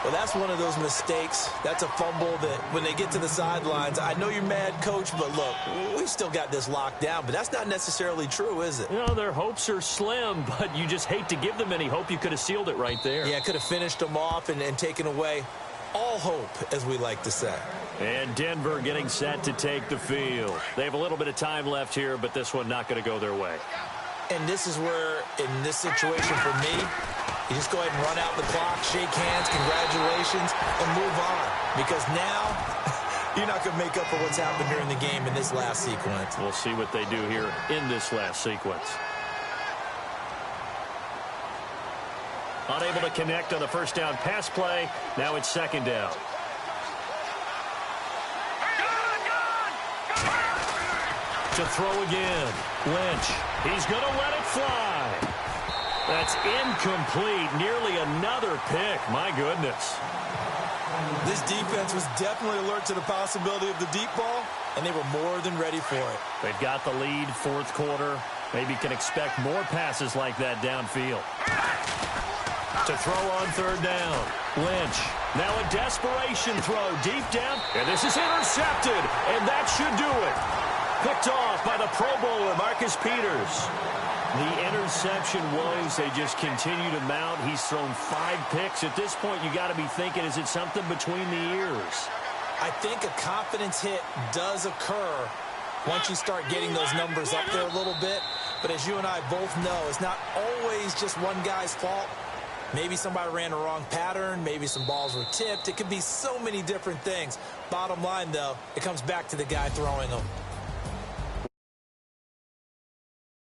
Well, that's one of those mistakes. That's a fumble that when they get to the sidelines, I know you're mad, Coach, but look, we've still got this locked down. But that's not necessarily true, is it? You know, their hopes are slim, but you just hate to give them any hope. You could have sealed it right there. Yeah, could have finished them off and taken away all hope, as we like to say. And Denver getting set to take the field. They have a little bit of time left here, but this one not going to go their way. And this is where, in this situation for me, you just go ahead and run out the clock, shake hands, congratulations, and move on. Because now, you're not going to make up for what's happened during the game in this last sequence. We'll see what they do here in this last sequence. Unable to connect on the first down pass play. Now it's second down. To throw again. Lynch. He's going to let it fly. That's incomplete. Nearly another pick. My goodness. This defense was definitely alert to the possibility of the deep ball, and they were more than ready for it. They've got the lead, fourth quarter. Maybe can expect more passes like that downfield. To throw on third down. Lynch. Now a desperation throw deep down. And this is intercepted. And that should do it. Picked off by the Pro Bowler, Marcus Peters. The interception was they just continue to mount. He's thrown 5 picks. At this point, you got to be thinking, is it something between the ears? I think a confidence hit does occur once you start getting those numbers up there a little bit. But as you and I both know, it's not always just one guy's fault. Maybe somebody ran the wrong pattern. Maybe some balls were tipped. It could be so many different things. Bottom line, though, it comes back to the guy throwing them.